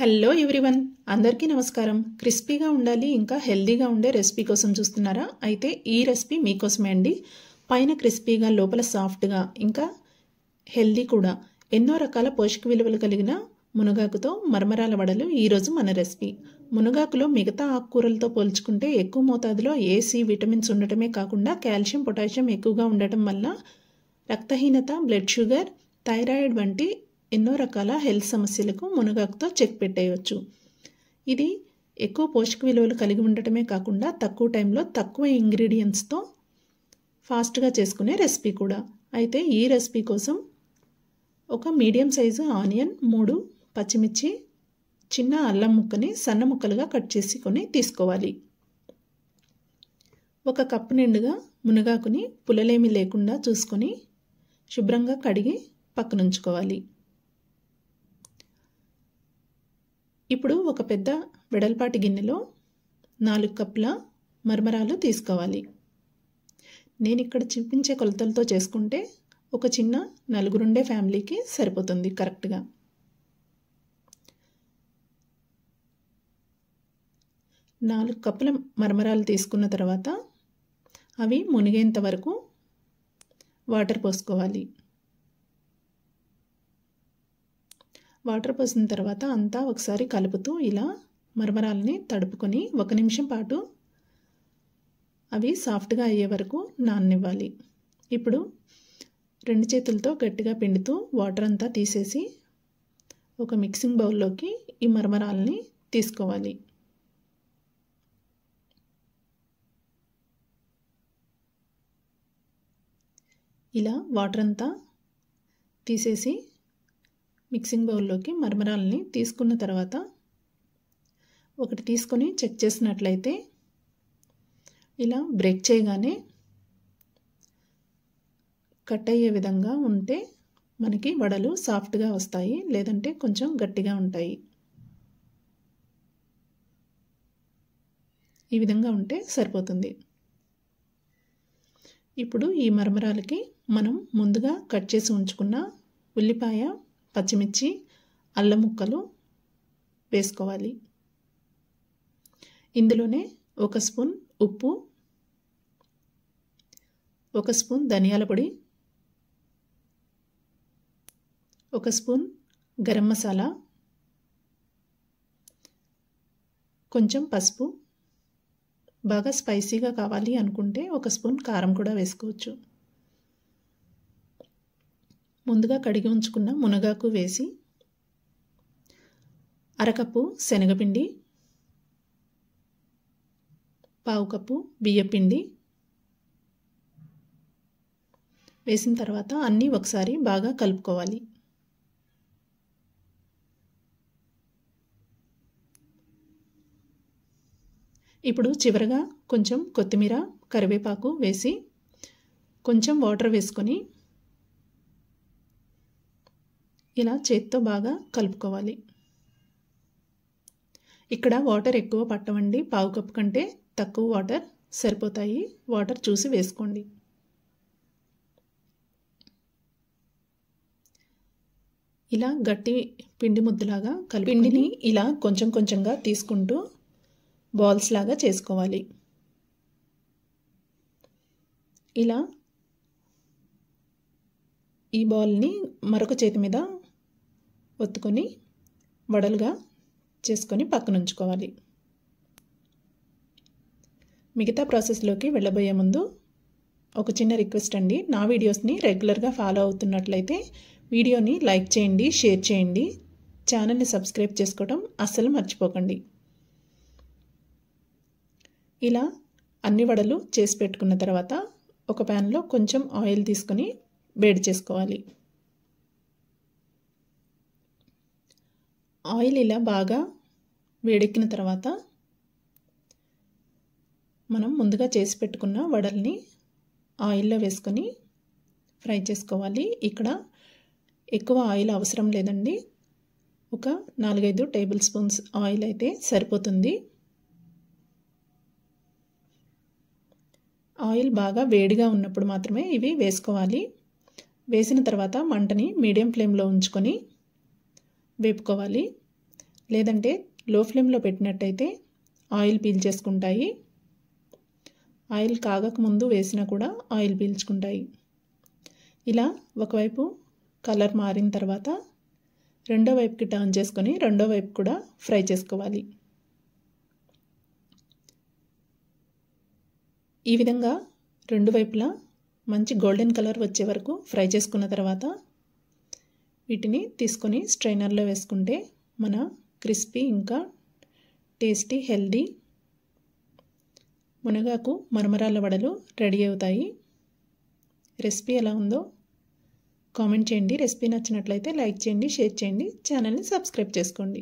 Hello everyone, అందరికీ నమస్కారం. క్రిస్పీగా ఉండాలి ఇంకా హెల్దీగా ఉండే రెసిపీ కోసం చూస్తున్నారా? అయితే ఈ రెసిపీ మీకోసమే అండి. పైన క్రిస్పీగా లోపల సాఫ్ట్గా ఇంకా హెల్దీ కూడా ఎన్నో రకాల పోషక విలువలు కలిగిన మునగాకుతో మరమరాల వడలు ఈరోజు మన రెసిపీ. మునగాకులో మిగతా ఆకుకూరలతో పోల్చుకుంటే ఎక్కువ మోతాదులో సి విటమిన్స్ ఉండటమే కాకుండా కాల్షియం, పొటాషియం ఎక్కువగా ఉండటం వల్ల రక్తహీనత, బ్లడ్ షుగర్, థైరాయిడ్ వంటి ఎన్నో రకాల హెల్త్ సమస్యలకు మునగాకుతో చెక్ పెట్టేయవచ్చు. ఇది ఎక్కువ పోషక విలువలు కలిగి ఉండటమే కాకుండా తక్కువ టైంలో తక్కువ ఇంగ్రీడియంట్స్తో ఫాస్ట్గా చేసుకునే రెసిపీ కూడా. అయితే ఈ రెసిపీ కోసం ఒక మీడియం సైజు ఆనియన్, 3 పచ్చిమిర్చి, చిన్న అల్లం ముక్కని సన్న ముక్కలుగా కట్ చేసుకొని తీసుకోవాలి. 1 కప్పు నిండుగా మునగాకుని పుల్లలేమి లేకుండా చూసుకొని శుభ్రంగా కడిగి పక్కనుంచుకోవాలి. ఇప్పుడు ఒక పెద్ద వెడల్పాటి గిన్నెలో 4 కప్పుల మరమరాలు తీసుకోవాలి. నేను ఇక్కడ చూపించే కొలతలతో చేసుకుంటే ఒక చిన్న 4 ఉండే ఫ్యామిలీకి సరిపోతుంది కరెక్ట్గా. నాలుగు కప్పుల మరమరాలు తీసుకున్న తర్వాత అవి మునిగేంత వరకు వాటర్ పోసుకోవాలి. వాటర్ పోసిన తర్వాత అంతా ఒకసారి కలుపుతూ ఇలా మరమరాలని తడుపుకొని 1 నిమిషం పాటు అవి సాఫ్ట్గా అయ్యే వరకు నాననివ్వాలి. ఇప్పుడు 2 చేతులతో గట్టిగా పిండుతూ వాటర్ అంతా తీసేసి ఒక మిక్సింగ్ బౌల్లోకి ఈ మరమరాలని తీసుకోవాలి. ఇలా వాటర్ అంతా తీసేసి మిక్సింగ్ బౌల్లోకి మరమరాలని తీసుకున్న తర్వాత ఒకటి తీసుకొని చెక్ చేసినట్లయితే ఇలా బ్రేక్ చేయగానే కట్ అయ్యే విధంగా ఉంటే మనకి వడలు సాఫ్ట్గా వస్తాయి, లేదంటే కొంచెం గట్టిగా ఉంటాయి. ఈ విధంగా ఉంటే సరిపోతుంది. ఇప్పుడు ఈ మరమరాలకి మనం ముందుగా కట్ చేసి ఉంచుకున్న ఉల్లిపాయ, పచ్చిమిర్చి, అల్లం ముక్కలు వేసుకోవాలి. ఇందులోనే 1 స్పూన్ ఉప్పు, 1 స్పూన్ ధనియాల పొడి, 1 స్పూన్ గరం మసాలా, కొంచెం పసుపు, బాగా స్పైసీగా కావాలి అనుకుంటే 1 స్పూన్ కారం కూడా వేసుకోవచ్చు. ముందుగా కడిగి ఉంచుకున్న మునగాకు వేసి 1/2 కప్పు శనగపిండి, 1/2 కప్పు బియ్యపిండి వేసిన తర్వాత అన్నీ ఒకసారి బాగా కలుపుకోవాలి. ఇప్పుడు చివరగా కొంచెం కొత్తిమీర, కరివేపాకు వేసి కొంచెం వాటర్ వేసుకొని ఇలా చేత్తో బాగా కలుపుకోవాలి. ఇక్కడ వాటర్ ఎక్కువ పట్టవండి, 1/2 కప్పు కంటే తక్కువ వాటర్ సరిపోతాయి. వాటర్ చూసి వేసుకోండి. ఇలా గట్టి పిండి ముద్దలాగా పిండిని ఇలా కొంచెం కొంచెంగా తీసుకుంటూ బాల్స్ లాగా చేసుకోవాలి. ఇలా ఈ బాల్ని మరొక చేతి మీద ఒత్తుకొని వడలుగా చేసుకొని పక్కన ఉంచుకోవాలి. మిగతా ప్రాసెస్లోకి వెళ్ళబోయే ముందు ఒక చిన్న రిక్వెస్ట్ అండి. నా వీడియోస్ని రెగ్యులర్గా ఫాలో అవుతున్నట్లయితే వీడియోని లైక్ చేయండి, షేర్ చేయండి, ఛానల్ని సబ్స్క్రైబ్ చేసుకోవడం అస్సలు మర్చిపోకండి. ఇలా అన్ని వడలు చేసి పెట్టుకున్న తర్వాత ఒక ప్యాన్లో కొంచెం ఆయిల్ తీసుకొని వేడి చేసుకోవాలి. ఆయిల్ ఇలా బాగా వేడెక్కిన తర్వాత మనం ముందుగా చేసి పెట్టుకున్న వడల్ని ఆయిల్లో వేసుకొని ఫ్రై చేసుకోవాలి. ఇక్కడ ఎక్కువ ఆయిల్ అవసరం లేదండి, ఒక 4-5 టేబుల్ స్పూన్స్ ఆయిల్ అయితే సరిపోతుంది. ఆయిల్ బాగా వేడిగా ఉన్నప్పుడు మాత్రమే ఇవి వేసుకోవాలి. వేసిన తర్వాత మంటని మీడియం ఫ్లేమ్లో ఉంచుకొని వేపుకోవాలి. లేదంటే లో ఫ్లేమ్లో పెట్టినట్టయితే ఆయిల్ పీల్చేసుకుంటాయి. ఆయిల్ కాగకముందు వేసినా కూడా ఆయిల్ పీల్చుకుంటాయి. ఇలా ఒకవైపు కలర్ మారిన తర్వాత రెండో వైపుకి టర్న్ చేసుకొని రెండో వైపు కూడా ఫ్రై చేసుకోవాలి. ఈ విధంగా రెండు వైపులా మంచి గోల్డెన్ కలర్ వచ్చే వరకు ఫ్రై చేసుకున్న తర్వాత వీటిని తీసుకొని స్ట్రైనర్లో వేసుకుంటే మన క్రిస్పీ ఇంకా టేస్టీ హెల్దీ మునగాకు మరమరాల వడలు రెడీ అవుతాయి. రెసిపీ ఎలా ఉందో కామెంట్ చేయండి. రెసిపీ నచ్చినట్లయితే లైక్ చేయండి, షేర్ చేయండి, ఛానల్ని సబ్స్క్రైబ్ చేసుకోండి.